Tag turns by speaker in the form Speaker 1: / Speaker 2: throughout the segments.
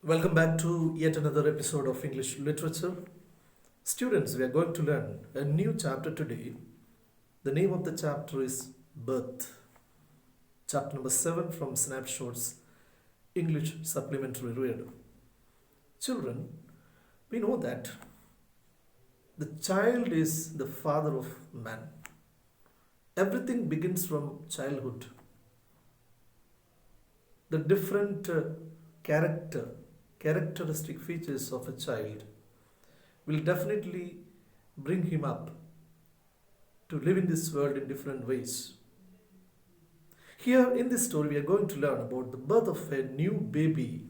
Speaker 1: Welcome back to yet another episode of English Literature. Students, we are going to learn a new chapter today. The name of the chapter is Birth. Chapter number 7 from Snapshots English Supplementary Reader. Children, we know that the child is the father of man. Everything begins from childhood. The different characteristic features of a child will definitely bring him up to live in this world in different ways. Here in this story, we are going to learn about the birth of a new baby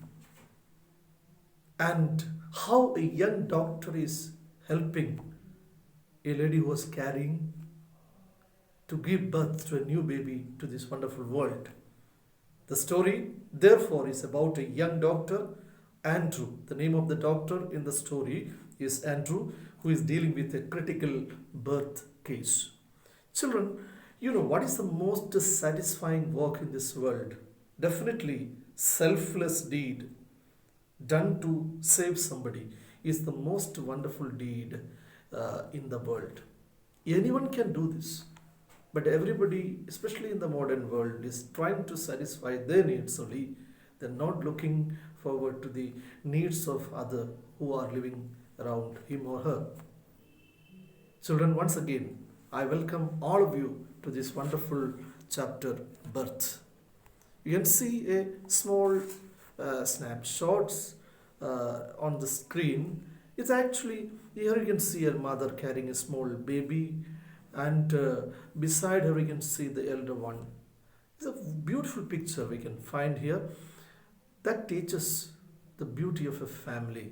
Speaker 1: and how a young doctor is helping a lady who was carrying to give birth to a new baby to this wonderful world. The story, therefore, is about a young doctor, Andrew. The name of the doctor in the story is Andrew, who is dealing with a critical birth case. Children, you know what is the most satisfying work in this world? Definitely, selfless deed done to save somebody is the most wonderful deed in the world. Anyone can do this. But everybody, especially in the modern world, is trying to satisfy their needs only. They're not looking forward to the needs of others who are living around him or her. Children, once again, I welcome all of you to this wonderful chapter, Birth. You can see a small snapshots on the screen. It's actually, here you can see a mother carrying a small baby, and beside her we can see the elder one. It's a beautiful picture we can find here that teaches the beauty of a family.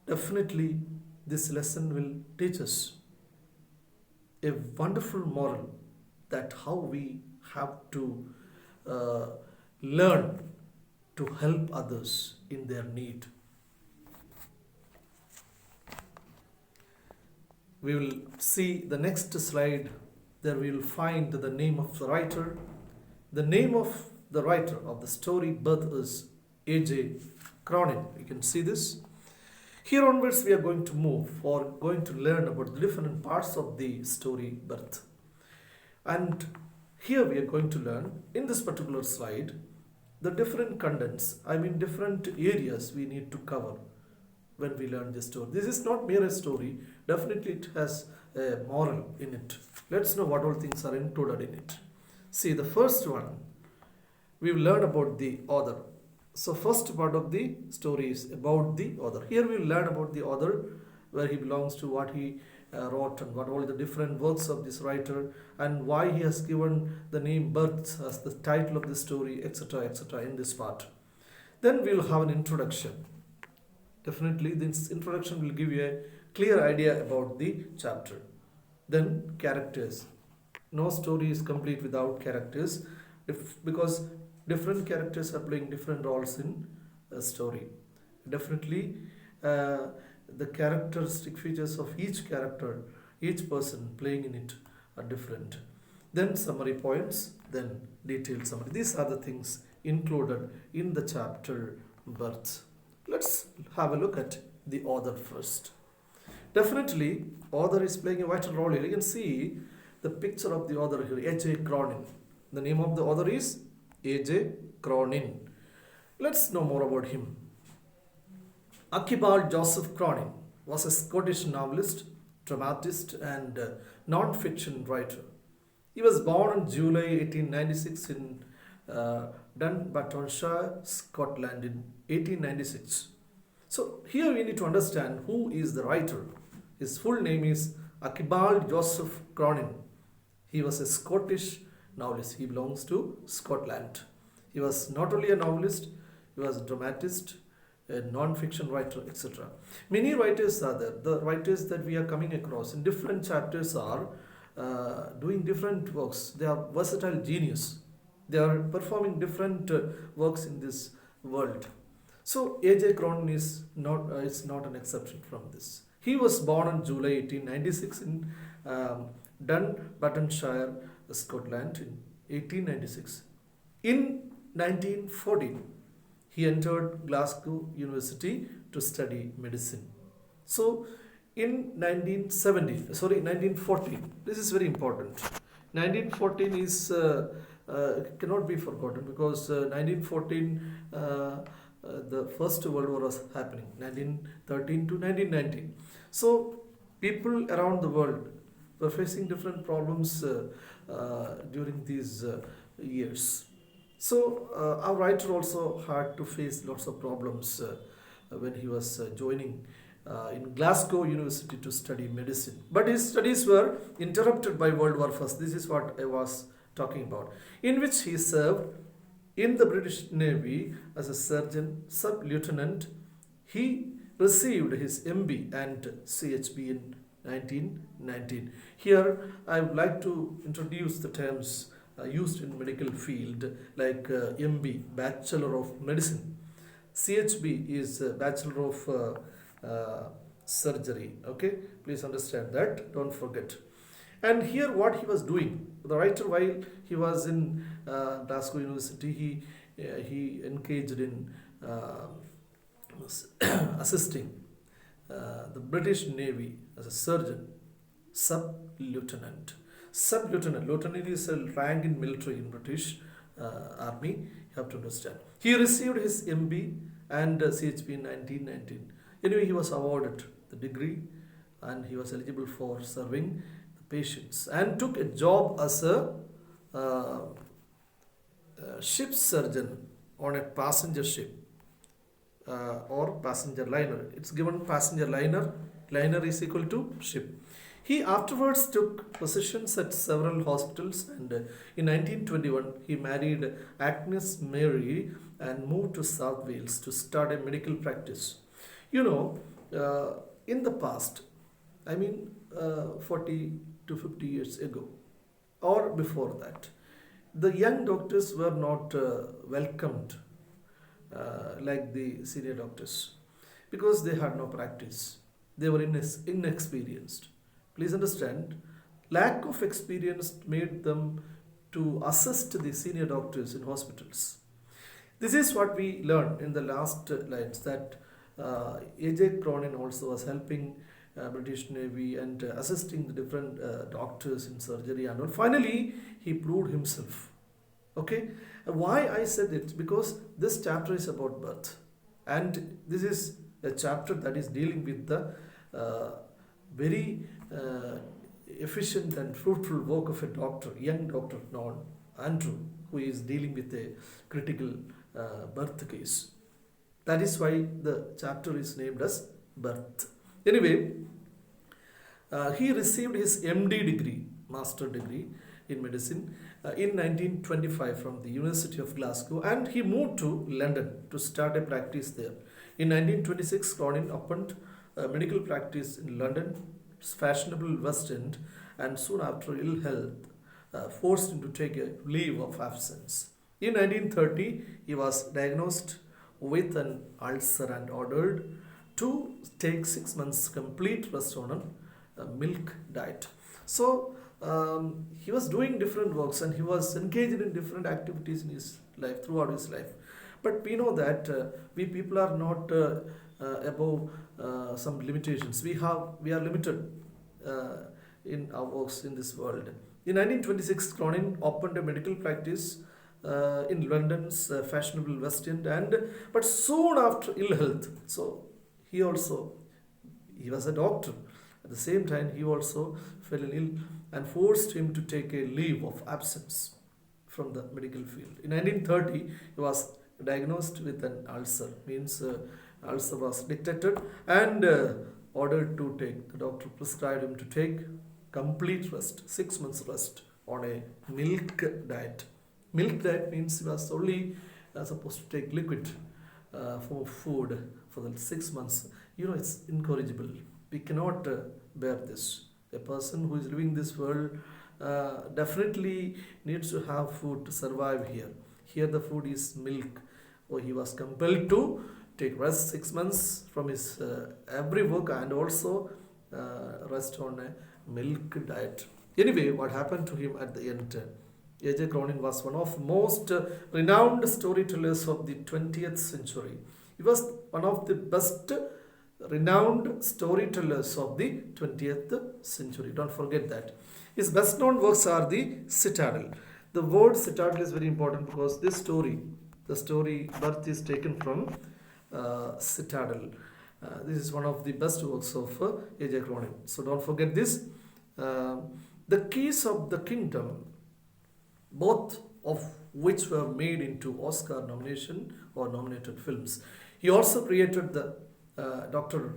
Speaker 1: Definitely this lesson will teach us a wonderful moral that how we have to learn to help others in their need. We will see the next slide. There we will find the name of the writer. The name of the writer of the story Birth is A.J. Cronin. You can see this. Here onwards we are going to move or going to learn about the different parts of the story Birth. And here we are going to learn in this particular slide the different contents, different areas we need to cover when we learn this story. This is not mere a story. Definitely it has a moral in it. Let's know what all things are included in it. See, the first one, we will learn about the author. So first part of the story is about the author. Here we will learn about the author, where he belongs to, what he wrote, and what all the different works of this writer, and why he has given the name Birth as the title of the story, etc., etc. in this part. Then we will have an introduction. Definitely this introduction will give you a clear idea about the chapter. Then characters. No story is complete without characters, because different characters are playing different roles in a story. Definitely the characteristic features of each character, each person playing in it are different. Then summary points, then detailed summary. These are the things included in the chapter Birth. Let's have a look at the author first. Definitely, author is playing a vital role here. You can see the picture of the author here, A.J. Cronin. The name of the author is A.J. Cronin. Let's know more about him. Archibald Joseph Cronin was a Scottish novelist, dramatist, and non-fiction writer. He was born in July 1896 in Dunbartonshire, Scotland in 1896. So here we need to understand who is the writer. His full name is Archibald Joseph Cronin. He was a Scottish novelist. He belongs to Scotland. He was not only a novelist, he was a dramatist, a non-fiction writer, etc. Many writers are there. The writers that we are coming across in different chapters are doing different works. They are versatile genius. They are performing different works in this world. So A.J. Cronin is not an exception from this. He was born on July 1896 in Dunbartonshire, Scotland in 1896. In 1914, he entered Glasgow University to study medicine. So in 1914, this is very important. 1914 is cannot be forgotten because 1914 the First World War was happening, 1913 to 1919. So people around the world were facing different problems during these years. So our writer also had to face lots of problems when he was joining in Glasgow University to study medicine. But his studies were interrupted by World War I. This is what I was talking about, in which he served in the British Navy as a surgeon sub-lieutenant. He received his MB and CHB in 1919. Here I would like to introduce the terms used in medical field like MB, Bachelor of Medicine. CHB is Bachelor of Surgery. Okay, please understand that, don't forget. And here what he was doing, the writer, while he was in Glasgow University, he engaged in assisting the British Navy as a surgeon, sub-lieutenant. Sub-lieutenant, lieutenant is a rank in military in British Army, you have to understand. He received his MB and CHP in 1919. Anyway, he was awarded the degree and he was eligible for serving the patients and took a job as a ship surgeon on a passenger ship or passenger liner. It's given passenger liner. Liner is equal to ship. He afterwards took positions at several hospitals, and in 1921 he married Agnes Mary and moved to South Wales to start a medical practice. You know, in the past, I mean 40 to 50 years ago or before that, the young doctors were not welcomed like the senior doctors because they had no practice. They were inexperienced. Please understand, lack of experience made them to assist the senior doctors in hospitals. This is what we learned in the last lines, that AJ Cronin also was helping British Navy and assisting the different doctors in surgery and all. Finally, he proved himself. Okay, why I said it? Because this chapter is about birth, and this is a chapter that is dealing with the very efficient and fruitful work of a doctor, young doctor known Andrew, who is dealing with a critical birth case. That is why the chapter is named as birth. Anyway, he received his MD degree, master degree in medicine, in 1925 from the University of Glasgow, and he moved to London to start a practice there. In 1926, Cronin opened a medical practice in London's fashionable West End, and soon after ill health forced him to take a leave of absence. In 1930, he was diagnosed with an ulcer and ordered to take 6 months complete rest on a milk diet. So he was doing different works and he was engaged in different activities in his life, throughout his life. But we know that we people are not above some limitations. We are limited in our works in this world. In 1926, Cronin opened a medical practice in London's fashionable West End, but soon after ill health. So he was a doctor. At the same time, he also fell ill and forced him to take a leave of absence from the medical field. In 1930, he was diagnosed with an ulcer, means ulcer was detected and ordered to take, the doctor prescribed him to take complete rest, 6 months rest on a milk diet. Milk diet means he was only supposed to take liquid for food for the 6 months. You know, it's incorrigible. We cannot bear this. A person who is living this world definitely needs to have food to survive here. Here the food is milk. Oh, he was compelled to take rest 6 months from his every work and also rest on a milk diet. Anyway, what happened to him at the end? A.J. Cronin was one of most renowned storytellers of the 20th century. He was one of the best renowned storytellers of the 20th century. Don't forget that. His best known works are the Citadel. The word Citadel is very important because this story, the story Birth, is taken from Citadel. This is one of the best works of A.J. Cronin. So don't forget this. The Keys of the Kingdom, both of which were made into Oscar nomination or nominated films. He also created the Dr.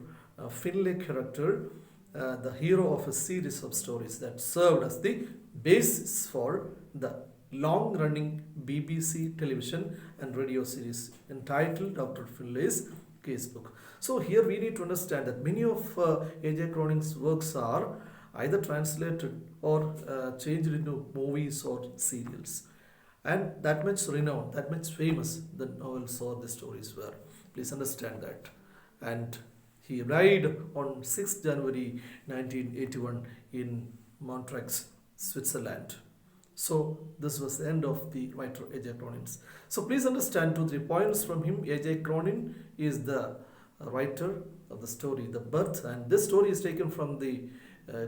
Speaker 1: Finlay character, the hero of a series of stories that served as the basis for the long-running BBC television and radio series entitled Dr. Finlay's Casebook. So here we need to understand that many of A.J. Cronin's works are either translated or changed into movies or serials. And that much renowned, that much famous the novels or the stories were. Please understand that. And he died on 6th January 1981 in Montreux, Switzerland. So this was the end of the writer A.J. Cronin's. So please understand 2-3 points from him. A.J. Cronin is the writer of the story, The Birth, and this story is taken from the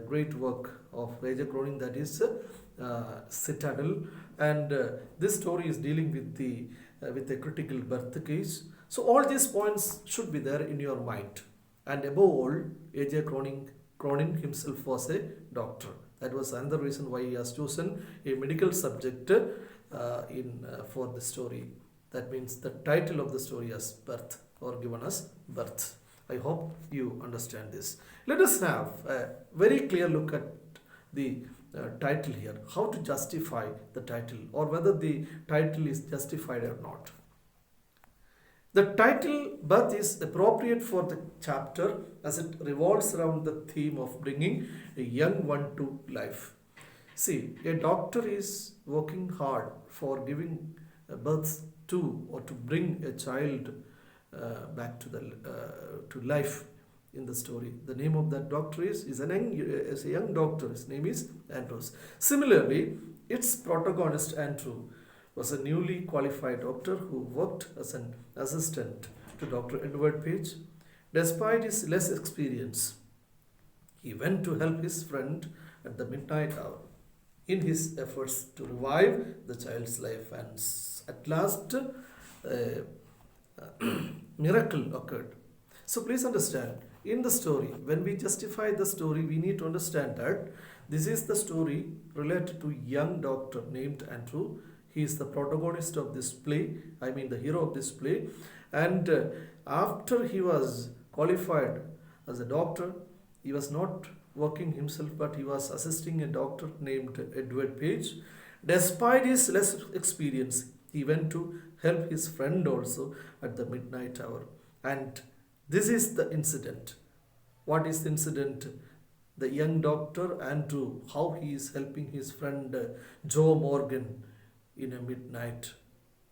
Speaker 1: great work of A.J. Cronin, that is Citadel, and this story is dealing with a critical birth case. So all these points should be there in your mind. And above all, A.J. Cronin himself was a doctor. That was another reason why he has chosen a medical subject for the story. That means the title of the story is Birth, or given as Birth. I hope you understand this. Let us have a very clear look at the title here. How to justify the title, or whether the title is justified or not. The title Birth is appropriate for the chapter as it revolves around the theme of bringing a young one to life. See, a doctor is working hard for giving birth to, or to bring a child back to life in the story. The name of that doctor is a young doctor. His name is Andrews. Similarly, its protagonist Andrew was a newly qualified doctor who worked as an assistant to Dr. Edward Page. Despite his less experience, he went to help his friend at the midnight hour in his efforts to revive the child's life, and at last miracle occurred. So please understand, in the story, when we justify the story, we need to understand that this is the story related to a young doctor named Andrew. He is the protagonist of this play, the hero of this play. And after he was qualified as a doctor, he was not working himself, but he was assisting a doctor named Edward Page. Despite his less experience, he went to help his friend also at the midnight hour. And this is the incident. What is the incident? The young doctor Andrew, how he is helping his friend Joe Morgan in a midnight.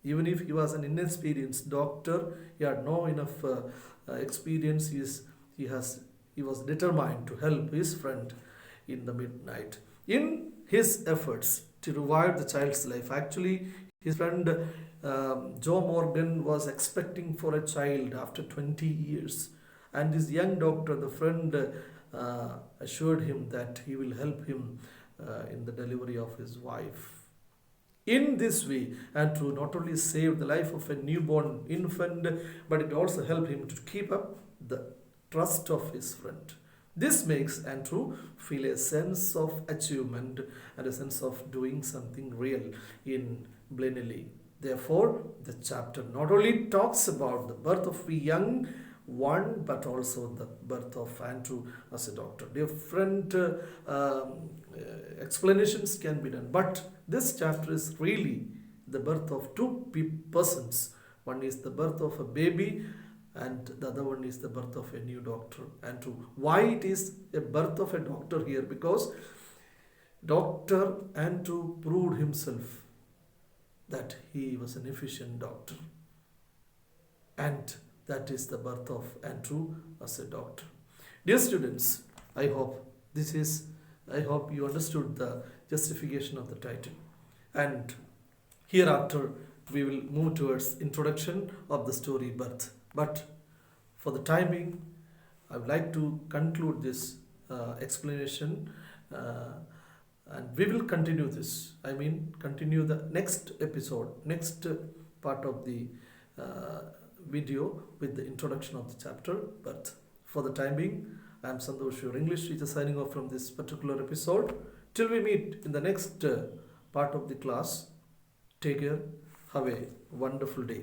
Speaker 1: Even if he was an inexperienced doctor, he had no enough experience. He was determined to help his friend in the midnight. In his efforts to revive the child's life, actually, his friend Joe Morgan was expecting for a child after 20 years. And this young doctor, the friend, assured him that he will help him in the delivery of his wife. In this way, Andrew not only saved the life of a newborn infant, but it also helped him to keep up the trust of his friend. This makes Andrew feel a sense of achievement and a sense of doing something real in Blenheim. Therefore, the chapter not only talks about the birth of a young one, but also the birth of Andrew as a doctor. Different explanations can be done, but this chapter is really the birth of two persons. One is the birth of a baby, and the other one is the birth of a new doctor, Andrew. Why it is a birth of a doctor here? Because Dr. Andrew proved himself that he was an efficient doctor, and that is the birth of Andrew as a doctor. Dear students, I hope you understood the justification of the title. and hereafter we will move towards introduction of the story birth. But for the time being, I would like to conclude this explanation, and we will continue this. I mean, continue the next episode, next part of the uh, video with the introduction of the chapter birth. For the time being, I am Santosh, your English teacher, signing off from this particular episode. Till we meet in the next part of the class, take care. Have a wonderful day.